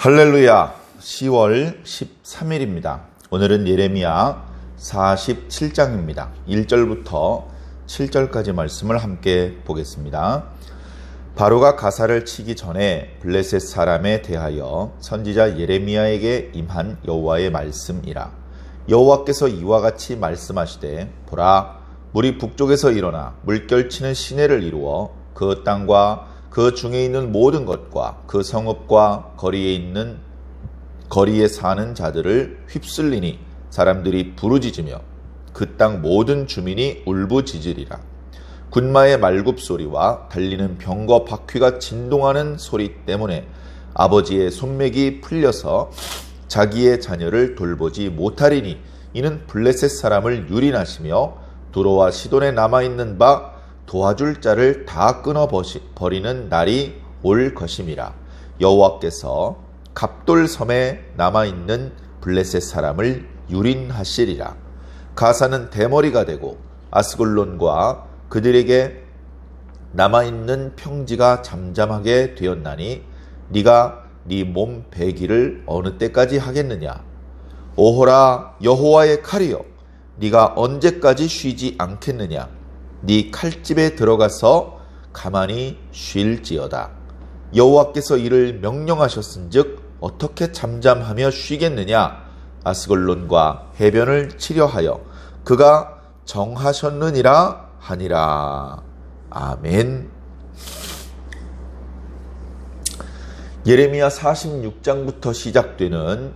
할렐루야. 10월 13일입니다. 오늘은 예레미야 47장입니다. 1절부터 7절까지 말씀을 함께 보겠습니다. 바로가 가사를 치기 전에 블레셋 사람에 대하여 선지자 예레미야에게 임한 여호와의 말씀이라. 여호와께서 이와 같이 말씀하시되, 보라, 물이 북쪽에서 일어나 물결치는 시내를 이루어 그 땅과 그 중에 있는 모든 것과 그 성읍과 거리에 사는 자들을 휩쓸리니 사람들이 부르짖으며 그 땅 모든 주민이 울부짖으리라. 군마의 말굽 소리와 달리는 병거 바퀴가 진동하는 소리 때문에 아버지의 손맥이 풀려서 자기의 자녀를 돌보지 못하리니 이는 블레셋 사람을 유린하시며 두로와 시돈에 남아있는 바 도와줄 자를 다 끊어버리는 날이 올 것임이라. 여호와께서 갑돌섬에 남아있는 블레셋 사람을 유린하시리라. 가사는 대머리가 되고 아스글론과 그들에게 남아있는 평지가 잠잠하게 되었나니 네가 네 몸 배기를 어느 때까지 하겠느냐. 오호라 여호와의 칼이여, 네가 언제까지 쉬지 않겠느냐. 네 칼집에 들어가서 가만히 쉴지어다. 여호와께서 이를 명령하셨은즉 어떻게 잠잠하며 쉬겠느냐. 아스글론과 해변을 치려하여 그가 정하셨느니라 하니라. 아멘. 예레미야 46장부터 시작되는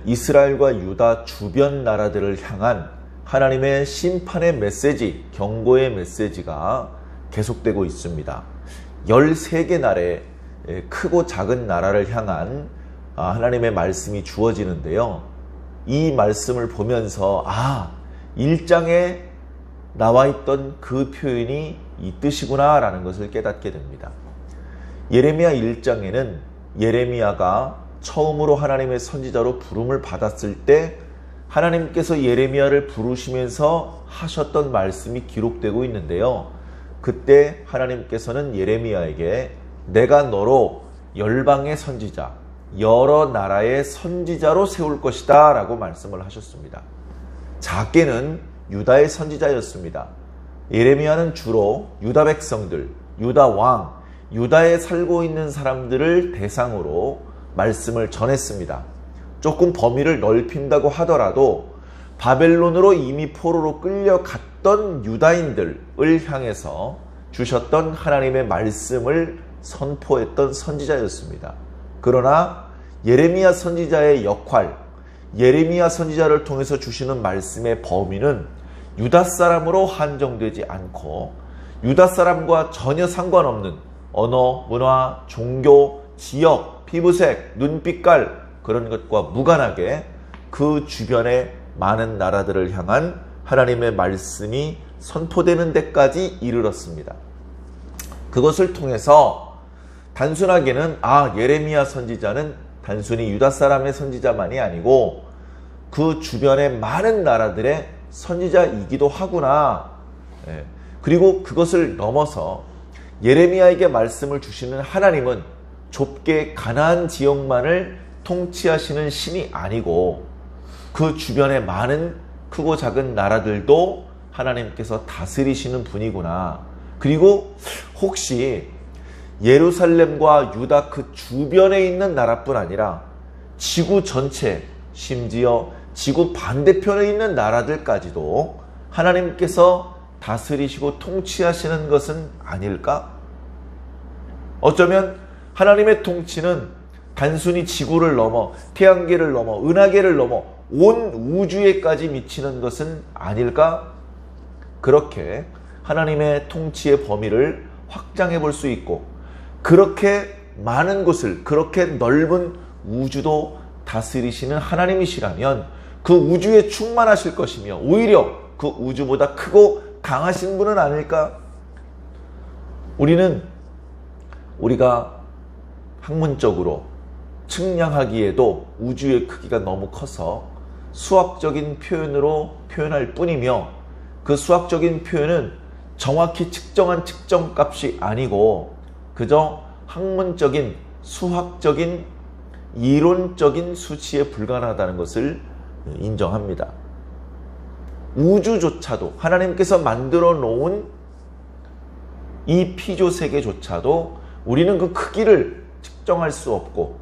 이스라엘과 유다 주변 나라들을 향한 하나님의 심판의 메시지, 경고의 메시지가 계속되고 있습니다. 13개 나라의 크고 작은 나라를 향한 하나님의 말씀이 주어지는데요. 이 말씀을 보면서 1장에 나와 있던 그 표현이 이 뜻이구나 라는 것을 깨닫게 됩니다. 예레미야 1장에는 예레미야가 처음으로 하나님의 선지자로 부름을 받았을 때 하나님께서 예레미야를 부르시면서 하셨던 말씀이 기록되고 있는데요. 그때 하나님께서는 예레미야에게 내가 너로 열방의 선지자, 여러 나라의 선지자로 세울 것이다 라고 말씀을 하셨습니다. 작게는 유다의 선지자였습니다. 예레미야는 주로 유다 백성들, 유다 왕, 유다에 살고 있는 사람들을 대상으로 말씀을 전했습니다. 조금 범위를 넓힌다고 하더라도 바벨론으로 이미 포로로 끌려갔던 유다인들을 향해서 주셨던 하나님의 말씀을 선포했던 선지자였습니다. 그러나 예레미야 선지자의 역할, 예레미야 선지자를 통해서 주시는 말씀의 범위는 유다 사람으로 한정되지 않고 유다 사람과 전혀 상관없는 언어, 문화, 종교, 지역, 피부색, 눈빛깔 그런 것과 무관하게 그 주변의 많은 나라들을 향한 하나님의 말씀이 선포되는 데까지 이르렀습니다. 그것을 통해서 단순하게는 예레미야 선지자는 단순히 유다 사람의 선지자만이 아니고 그 주변의 많은 나라들의 선지자이기도 하구나. 그리고 그것을 넘어서 예레미야에게 말씀을 주시는 하나님은 좁게 가나안 지역만을 통치하시는 신이 아니고 그 주변의 많은 크고 작은 나라들도 하나님께서 다스리시는 분이구나. 그리고 혹시 예루살렘과 유다 그 주변에 있는 나라뿐 아니라 지구 전체, 심지어 지구 반대편에 있는 나라들까지도 하나님께서 다스리시고 통치하시는 것은 아닐까? 어쩌면 하나님의 통치는 단순히 지구를 넘어 태양계를 넘어 은하계를 넘어 온 우주에까지 미치는 것은 아닐까? 그렇게 하나님의 통치의 범위를 확장해 볼 수 있고 그렇게 많은 곳을, 그렇게 넓은 우주도 다스리시는 하나님이시라면 그 우주에 충만하실 것이며 오히려 그 우주보다 크고 강하신 분은 아닐까? 우리가 학문적으로 측량하기에도 우주의 크기가 너무 커서 수학적인 표현으로 표현할 뿐이며 그 수학적인 표현은 정확히 측정한 측정값이 아니고 그저 학문적인 수학적인 이론적인 수치에 불과하다는 것을 인정합니다. 우주조차도 하나님께서 만들어 놓은 이 피조 세계조차도 우리는 그 크기를 측정할 수 없고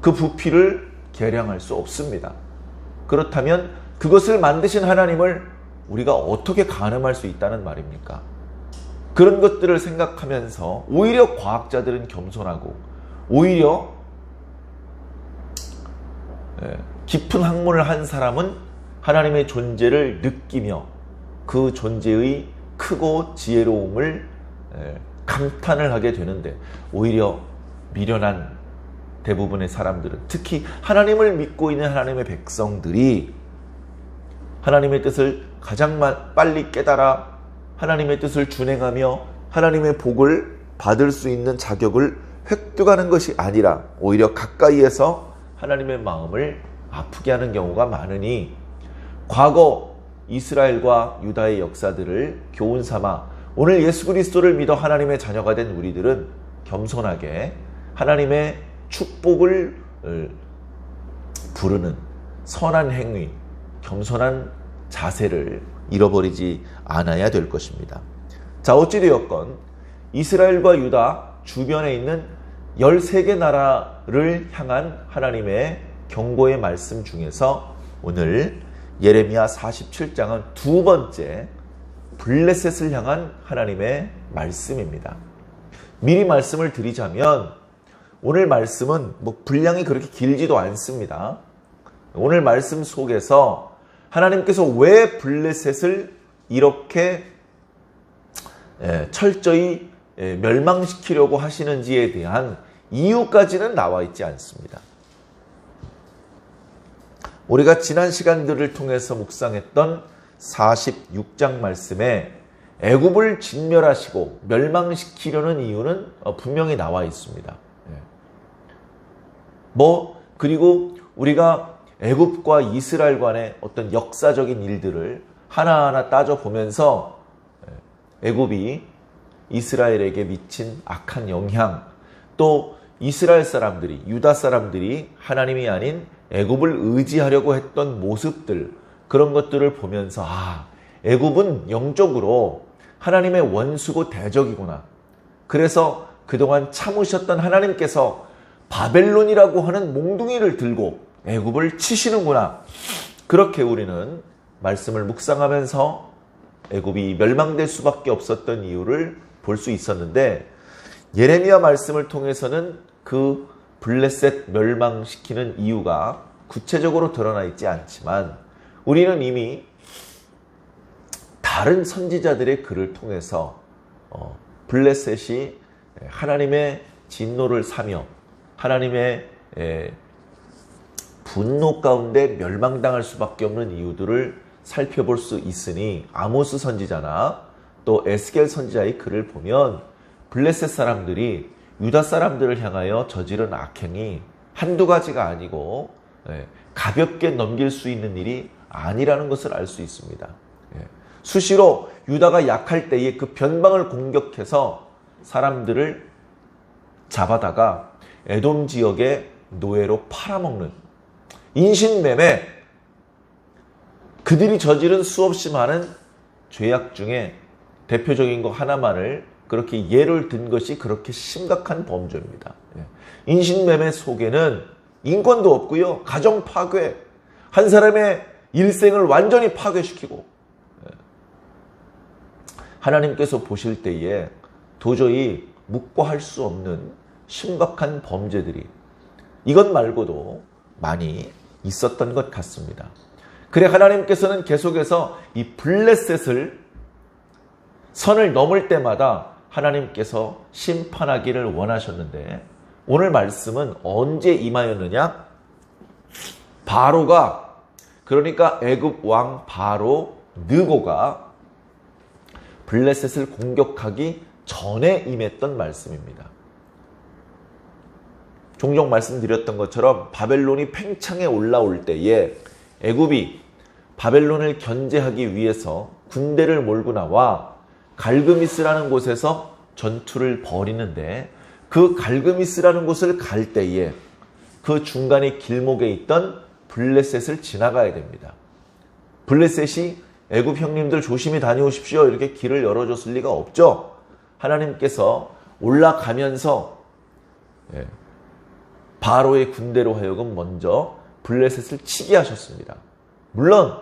그 부피를 계량할 수 없습니다. 그렇다면 그것을 만드신 하나님을 우리가 어떻게 가늠할 수 있다는 말입니까? 그런 것들을 생각하면서 오히려 과학자들은 겸손하고 오히려 깊은 학문을 한 사람은 하나님의 존재를 느끼며 그 존재의 크고 지혜로움을 감탄을 하게 되는데, 오히려 미련한 대부분의 사람들은, 특히 하나님을 믿고 있는 하나님의 백성들이 하나님의 뜻을 가장 빨리 깨달아 하나님의 뜻을 준행하며 하나님의 복을 받을 수 있는 자격을 획득하는 것이 아니라 오히려 가까이에서 하나님의 마음을 아프게 하는 경우가 많으니, 과거 이스라엘과 유다의 역사들을 교훈 삼아 오늘 예수 그리스도를 믿어 하나님의 자녀가 된 우리들은 겸손하게 하나님의 축복을 부르는 선한 행위, 겸손한 자세를 잃어버리지 않아야 될 것입니다. 자, 어찌되었건 이스라엘과 유다 주변에 있는 13개 나라를 향한 하나님의 경고의 말씀 중에서 오늘 예레미야 47장은 두 번째 블레셋을 향한 하나님의 말씀입니다. 미리 말씀을 드리자면 오늘 말씀은 분량이 그렇게 길지도 않습니다. 오늘 말씀 속에서 하나님께서 왜 블레셋을 이렇게 철저히 멸망시키려고 하시는지에 대한 이유까지는 나와 있지 않습니다. 우리가 지난 시간들을 통해서 묵상했던 46장 말씀에 애굽을 진멸하시고 멸망시키려는 이유는 분명히 나와 있습니다. 그리고 우리가 애굽과 이스라엘 간의 어떤 역사적인 일들을 하나하나 따져보면서 애굽이 이스라엘에게 미친 악한 영향, 또 이스라엘 사람들이, 유다 사람들이 하나님이 아닌 애굽을 의지하려고 했던 모습들, 그런 것들을 보면서 애굽은 영적으로 하나님의 원수고 대적이구나. 그래서 그동안 참으셨던 하나님께서 바벨론이라고 하는 몽둥이를 들고 애굽을 치시는구나. 그렇게 우리는 말씀을 묵상하면서 애굽이 멸망될 수밖에 없었던 이유를 볼 수 있었는데, 예레미야 말씀을 통해서는 그 블레셋 멸망시키는 이유가 구체적으로 드러나 있지 않지만, 우리는 이미 다른 선지자들의 글을 통해서 블레셋이 하나님의 진노를 사며 하나님의 분노 가운데 멸망당할 수밖에 없는 이유들을 살펴볼 수 있으니, 아모스 선지자나 또 에스겔 선지자의 글을 보면 블레셋 사람들이 유다 사람들을 향하여 저지른 악행이 한두 가지가 아니고 가볍게 넘길 수 있는 일이 아니라는 것을 알 수 있습니다. 수시로 유다가 약할 때에 그 변방을 공격해서 사람들을 잡아다가 에돔 지역의 노예로 팔아먹는 인신매매, 그들이 저지른 수없이 많은 죄악 중에 대표적인 거 하나만을 그렇게 예를 든 것이 그렇게 심각한 범죄입니다. 인신매매 속에는 인권도 없고요, 가정 파괴, 한 사람의 일생을 완전히 파괴시키고, 하나님께서 보실 때에 도저히 묵과할 수 없는 심각한 범죄들이 이것 말고도 많이 있었던 것 같습니다. 그래 하나님께서는 계속해서 이 블레셋을 선을 넘을 때마다 하나님께서 심판하기를 원하셨는데, 오늘 말씀은 언제 임하였느냐? 바로가, 그러니까 애굽 왕 바로 느고가 블레셋을 공격하기 전에 임했던 말씀입니다. 종종 말씀드렸던 것처럼 바벨론이 팽창해 올라올 때에 애굽이 바벨론을 견제하기 위해서 군대를 몰고 나와 갈그미스라는 곳에서 전투를 벌이는데, 그 갈그미스라는 곳을 갈 때에 그 중간에 길목에 있던 블레셋을 지나가야 됩니다. 블레셋이 애굽 형님들 조심히 다녀오십시오 이렇게 길을 열어줬을 리가 없죠. 하나님께서 올라가면서 바로의 군대로 하여금 먼저 블레셋을 치게 하셨습니다. 물론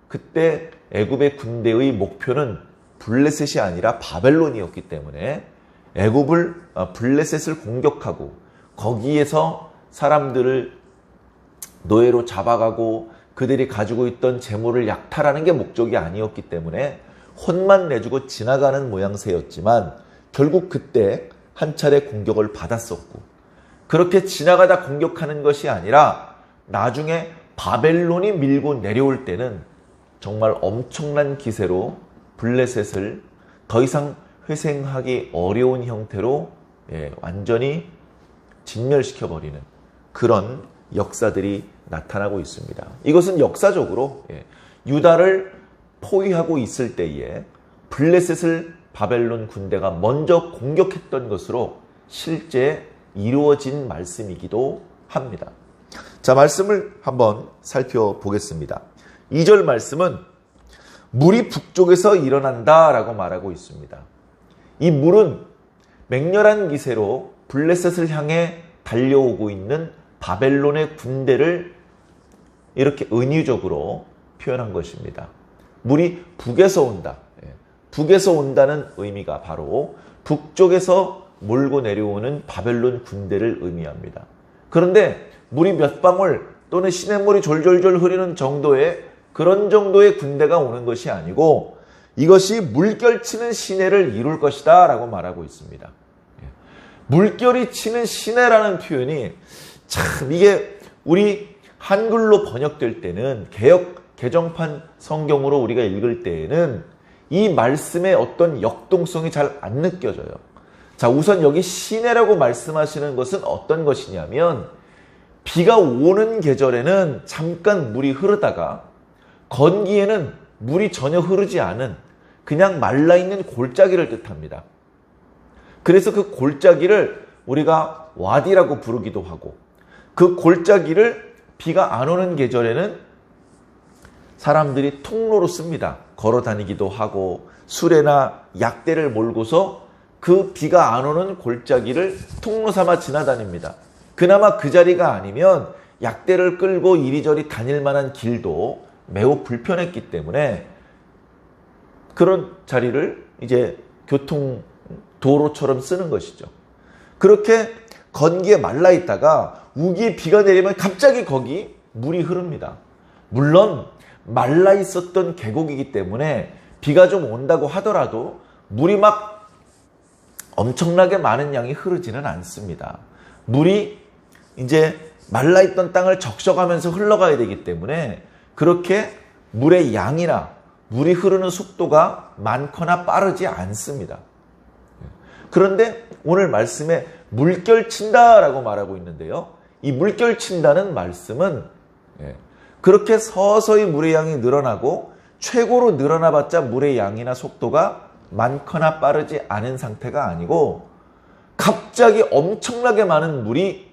그때 애굽의 군대의 목표는 블레셋이 아니라 바벨론이었기 때문에 블레셋을 공격하고 거기에서 사람들을 노예로 잡아가고 그들이 가지고 있던 재물을 약탈하는 게 목적이 아니었기 때문에 혼만 내주고 지나가는 모양새였지만 결국 그때 한 차례 공격을 받았었고, 그렇게 지나가다 공격하는 것이 아니라 나중에 바벨론이 밀고 내려올 때는 정말 엄청난 기세로 블레셋을 더 이상 회생하기 어려운 형태로 완전히 진멸시켜버리는 그런 역사들이 나타나고 있습니다. 이것은 역사적으로 유다를 포위하고 있을 때에 블레셋을 바벨론 군대가 먼저 공격했던 것으로 실제 이루어진 말씀이기도 합니다. 자, 말씀을 한번 살펴보겠습니다. 2절 말씀은 물이 북쪽에서 일어난다 라고 말하고 있습니다. 이 물은 맹렬한 기세로 블레셋을 향해 달려오고 있는 바벨론의 군대를 이렇게 은유적으로 표현한 것입니다. 물이 북에서 온다. 북에서 온다는 의미가 바로 북쪽에서 몰고 내려오는 바벨론 군대를 의미합니다. 그런데 물이 몇 방울 또는 시냇물이 졸졸졸 흐르는 정도의 그런 정도의 군대가 오는 것이 아니고 이것이 물결 치는 시내를 이룰 것이다 라고 말하고 있습니다. 물결이 치는 시내라는 표현이 참 이게 우리 한글로 번역될 때는 개정판 성경으로 우리가 읽을 때에는 이 말씀의 어떤 역동성이 잘 안 느껴져요. 자, 우선 여기 시내라고 말씀하시는 것은 어떤 것이냐면 비가 오는 계절에는 잠깐 물이 흐르다가 건기에는 물이 전혀 흐르지 않은 그냥 말라있는 골짜기를 뜻합니다. 그래서 그 골짜기를 우리가 와디라고 부르기도 하고 그 골짜기를 비가 안 오는 계절에는 사람들이 통로로 씁니다. 걸어 다니기도 하고 수레나 약대를 몰고서 그 비가 안 오는 골짜기를 통로 삼아 지나다닙니다. 그나마 그 자리가 아니면 약대를 끌고 이리저리 다닐 만한 길도 매우 불편했기 때문에 그런 자리를 이제 도로처럼 쓰는 것이죠. 그렇게 건기에 말라 있다가 우기에 비가 내리면 갑자기 거기 물이 흐릅니다. 물론 말라 있었던 계곡이기 때문에 비가 좀 온다고 하더라도 물이 막 엄청나게 많은 양이 흐르지는 않습니다. 물이 이제 말라 있던 땅을 적셔가면서 흘러가야 되기 때문에 그렇게 물의 양이나 물이 흐르는 속도가 많거나 빠르지 않습니다. 그런데 오늘 말씀에 물결 친다라고 말하고 있는데요. 이 물결 친다는 말씀은 그렇게 서서히 물의 양이 늘어나고 최고로 늘어나봤자 물의 양이나 속도가 많거나 빠르지 않은 상태가 아니고 갑자기 엄청나게 많은 물이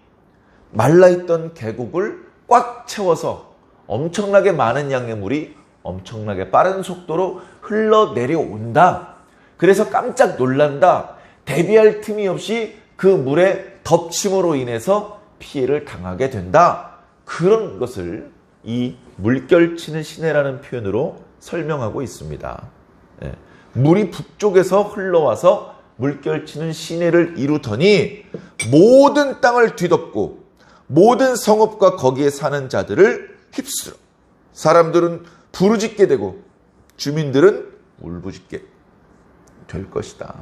말라있던 계곡을 꽉 채워서 엄청나게 많은 양의 물이 엄청나게 빠른 속도로 흘러내려온다. 그래서 깜짝 놀란다. 대비할 틈이 없이 그 물의 덮침으로 인해서 피해를 당하게 된다. 그런 것을 이 물결치는 시내라는 표현으로 설명하고 있습니다. 물이 북쪽에서 흘러와서 물결치는 시내를 이루더니 모든 땅을 뒤덮고 모든 성읍과 거기에 사는 자들을 휩쓸어 사람들은 부르짖게 되고 주민들은 울부짖게 될 것이다.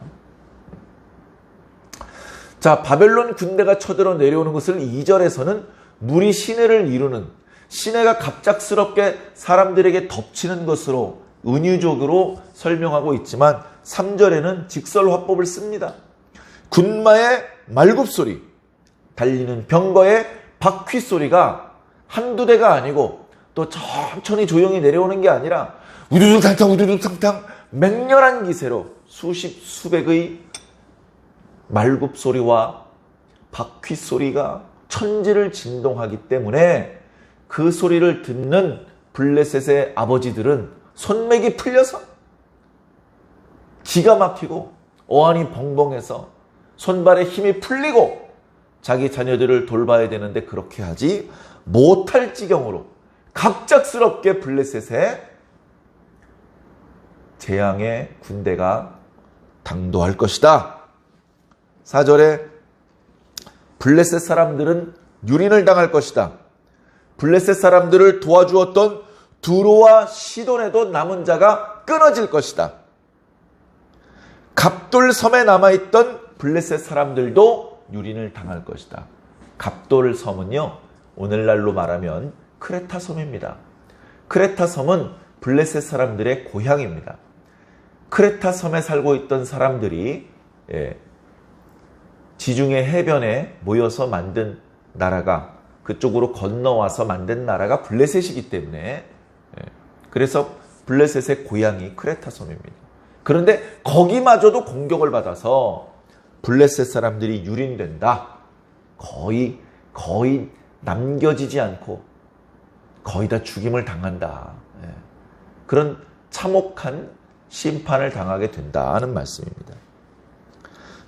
자, 바벨론 군대가 쳐들어 내려오는 것을 2절에서는 물이 시내를 이루는, 시내가 갑작스럽게 사람들에게 덮치는 것으로 은유적으로 설명하고 있지만 3절에는 직설화법을 씁니다. 군마의 말굽소리, 달리는 병거의 바퀴소리가 한두 대가 아니고 또 천천히 조용히 내려오는 게 아니라 우두둑탕탕 우두둑탕탕 맹렬한 기세로 수십 수백의 말굽소리와 바퀴소리가 천지를 진동하기 때문에 그 소리를 듣는 블레셋의 아버지들은 손맥이 풀려서 기가 막히고 어안이 벙벙해서 손발에 힘이 풀리고 자기 자녀들을 돌봐야 되는데 그렇게 하지 못할 지경으로 갑작스럽게 블레셋에 재앙의 군대가 당도할 것이다. 4절에 블레셋 사람들은 유린을 당할 것이다. 블레셋 사람들을 도와주었던 두로와 시돈에도 남은 자가 끊어질 것이다. 갑돌 섬에 남아있던 블레셋 사람들도 유린을 당할 것이다. 갑돌 섬은요, 오늘날로 말하면 크레타 섬입니다. 크레타 섬은 블레셋 사람들의 고향입니다. 크레타 섬에 살고 있던 사람들이 지중해 해변에 모여서 만든 나라가, 그쪽으로 건너와서 만든 나라가 블레셋이기 때문에, 그래서 블레셋의 고향이 크레타 섬입니다. 그런데 거기마저도 공격을 받아서 블레셋 사람들이 유린된다. 거의 남겨지지 않고 거의 다 죽임을 당한다. 그런 참혹한 심판을 당하게 된다는 말씀입니다.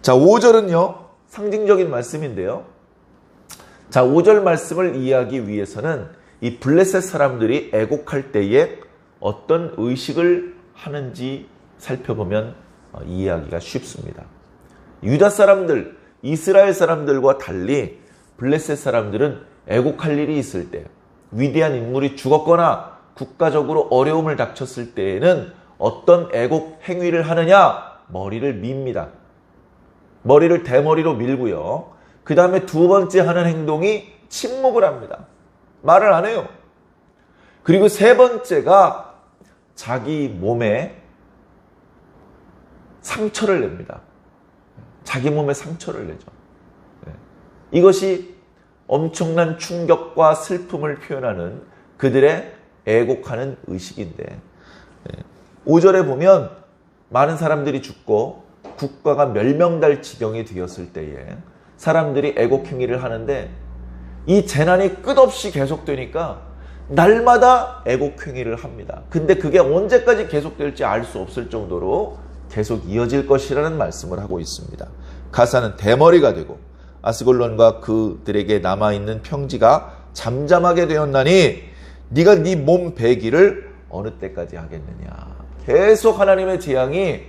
자, 5절은요, 상징적인 말씀인데요. 자, 5절 말씀을 이해하기 위해서는 이 블레셋 사람들이 애곡할 때에 어떤 의식을 하는지 살펴보면 이해하기가 쉽습니다. 유다 사람들, 이스라엘 사람들과 달리 블레셋 사람들은 애곡할 일이 있을 때, 위대한 인물이 죽었거나 국가적으로 어려움을 닥쳤을 때에는 어떤 애곡 행위를 하느냐? 머리를 밉니다. 머리를 대머리로 밀고요. 그 다음에 두 번째 하는 행동이 침묵을 합니다. 말을 안 해요. 그리고 세 번째가 자기 몸에 상처를 냅니다. 자기 몸에 상처를 내죠. 이것이 엄청난 충격과 슬픔을 표현하는 그들의 애곡하는 의식인데, 5절에 보면 많은 사람들이 죽고 국가가 멸명될 지경이 되었을 때에 사람들이 애곡 행위를 하는데, 이 재난이 끝없이 계속되니까 날마다 애곡 행위를 합니다. 근데 그게 언제까지 계속될지 알 수 없을 정도로 계속 이어질 것이라는 말씀을 하고 있습니다. 가사는 대머리가 되고 아스글론과 그들에게 남아있는 평지가 잠잠하게 되었나니 네가 네 몸 베기를 어느 때까지 하겠느냐. 계속 하나님의 재앙이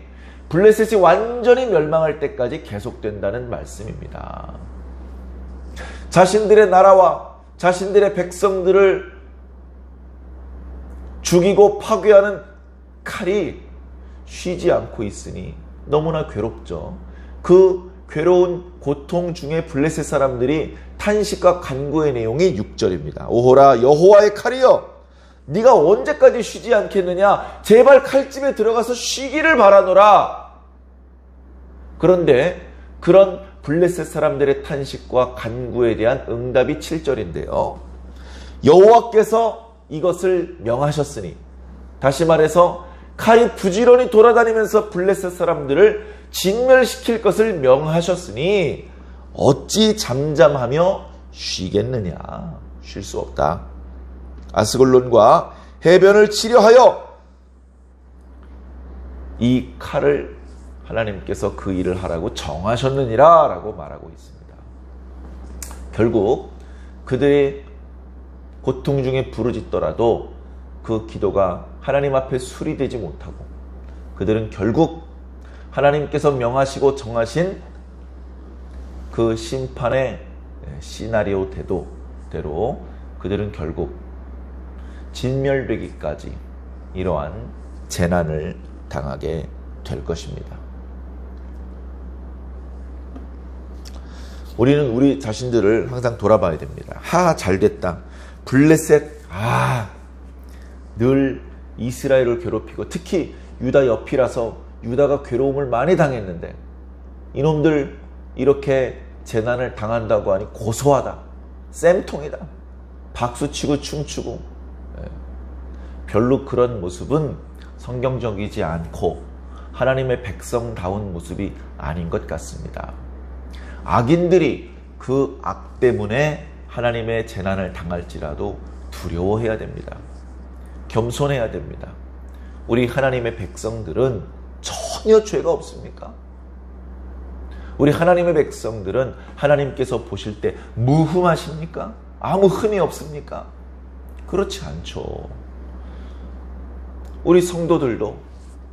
블레셋이 완전히 멸망할 때까지 계속된다는 말씀입니다. 자신들의 나라와 자신들의 백성들을 죽이고 파괴하는 칼이 쉬지 않고 있으니 너무나 괴롭죠. 그 괴로운 고통 중에 블레셋 사람들이 탄식과 간구의 내용이 6절입니다. 오호라 여호와의 칼이여, 네가 언제까지 쉬지 않겠느냐. 제발 칼집에 들어가서 쉬기를 바라노라. 그런데 그런 블레셋 사람들의 탄식과 간구에 대한 응답이 7절인데요. 여호와께서 이것을 명하셨으니, 다시 말해서 칼이 부지런히 돌아다니면서 블레셋 사람들을 진멸시킬 것을 명하셨으니 어찌 잠잠하며 쉬겠느냐. 쉴 수 없다. 아스글론과 해변을 치려하여 이 칼을 하나님께서 그 일을 하라고 정하셨느니라 라고 말하고 있습니다. 결국 그들의 고통 중에 부르짖더라도 그 기도가 하나님 앞에 수리되지 못하고 그들은 결국 하나님께서 명하시고 정하신 그 심판의 시나리오 대로 그들은 결국 진멸되기까지 이러한 재난을 당하게 될 것입니다. 우리는 우리 자신들을 항상 돌아봐야 됩니다. 잘됐다. 블레셋, 늘 이스라엘을 괴롭히고 특히 유다 옆이라서 유다가 괴로움을 많이 당했는데 이놈들 이렇게 재난을 당한다고 하니 고소하다. 쌤통이다. 박수치고 춤추고. 별로 그런 모습은 성경적이지 않고 하나님의 백성다운 모습이 아닌 것 같습니다. 악인들이 그 악 때문에 하나님의 재난을 당할지라도 두려워해야 됩니다. 겸손해야 됩니다. 우리 하나님의 백성들은 전혀 죄가 없습니까? 우리 하나님의 백성들은 하나님께서 보실 때 무흠하십니까? 아무 흠이 없습니까? 그렇지 않죠. 우리 성도들도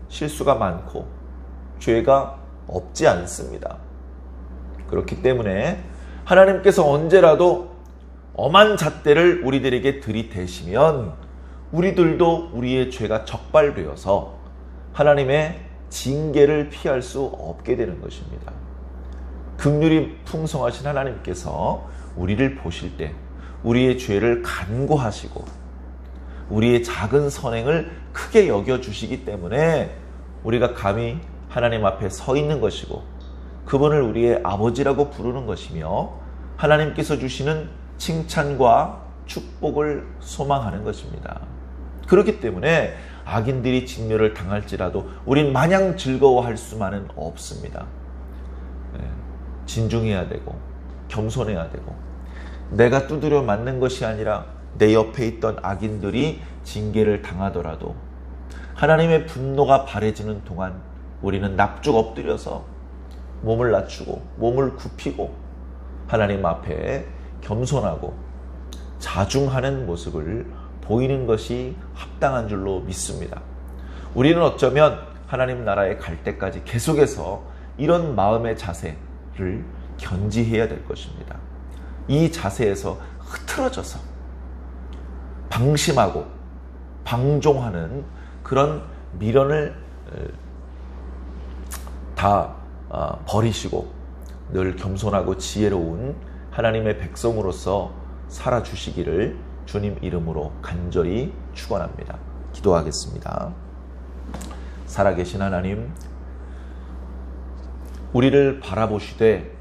실수가 많고 죄가 없지 않습니다. 그렇기 때문에 하나님께서 언제라도 엄한 잣대를 우리들에게 들이대시면 우리들도 우리의 죄가 적발되어서 하나님의 징계를 피할 수 없게 되는 것입니다. 긍휼이 풍성하신 하나님께서 우리를 보실 때 우리의 죄를 간구하시고 우리의 작은 선행을 크게 여겨주시기 때문에 우리가 감히 하나님 앞에 서 있는 것이고 그분을 우리의 아버지라고 부르는 것이며 하나님께서 주시는 칭찬과 축복을 소망하는 것입니다. 그렇기 때문에 악인들이 진멸을 당할지라도 우린 마냥 즐거워할 수만은 없습니다. 진중해야 되고 겸손해야 되고 내가 두드려 맞는 것이 아니라 내 옆에 있던 악인들이 징계를 당하더라도 하나님의 분노가 바래지는 동안 우리는 납죽 엎드려서 몸을 낮추고 몸을 굽히고 하나님 앞에 겸손하고 자중하는 모습을 보이는 것이 합당한 줄로 믿습니다. 우리는 어쩌면 하나님 나라에 갈 때까지 계속해서 이런 마음의 자세를 견지해야 될 것입니다. 이 자세에서 흐트러져서 방심하고 방종하는 그런 미련을 다 버리시고 늘 겸손하고 지혜로운 하나님의 백성으로서 살아주시기를 주님 이름으로 간절히 축원합니다. 기도하겠습니다. 살아계신 하나님, 우리를 바라보시되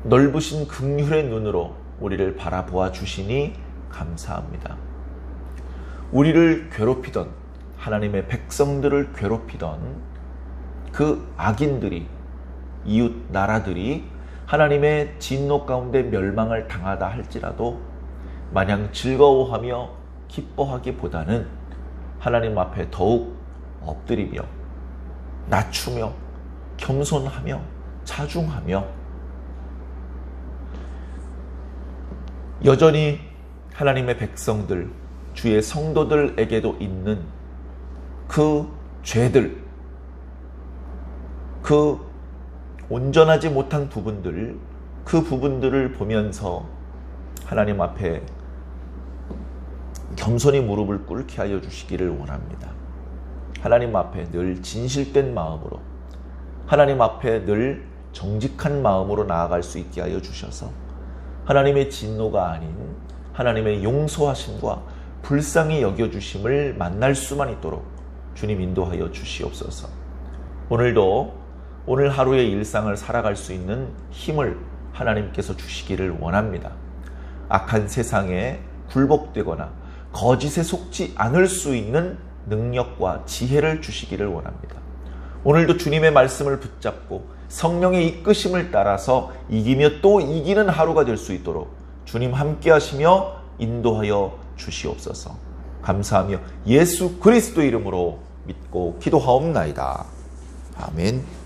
넓으신 긍휼의 눈으로 우리를 바라보아 주시니 감사합니다. 우리를 괴롭히던 하나님의 백성들을 괴롭히던 그 악인들이 이웃 나라들이 하나님의 진노 가운데 멸망을 당하다 할지라도 마냥 즐거워하며 기뻐하기보다는 하나님 앞에 더욱 엎드리며 낮추며 겸손하며 자중하며 여전히 하나님의 백성들, 주의 성도들에게도 있는 그 죄들, 그 온전하지 못한 부분들, 그 부분들을 보면서 하나님 앞에 겸손히 무릎을 꿇게 하여 주시기를 원합니다. 하나님 앞에 늘 진실된 마음으로, 하나님 앞에 늘 정직한 마음으로 나아갈 수 있게 하여 주셔서 하나님의 진노가 아닌 하나님의 용서하심과 불쌍히 여겨주심을 만날 수만 있도록 주님 인도하여 주시옵소서. 오늘도 오늘 하루의 일상을 살아갈 수 있는 힘을 하나님께서 주시기를 원합니다. 악한 세상에 굴복되거나 거짓에 속지 않을 수 있는 능력과 지혜를 주시기를 원합니다. 오늘도 주님의 말씀을 붙잡고 성령의 이끄심을 따라서 이기며 또 이기는 하루가 될 수 있도록 주님 함께 하시며 인도하여 주시옵소서. 감사하며 예수 그리스도 이름으로 믿고 기도하옵나이다. 아멘.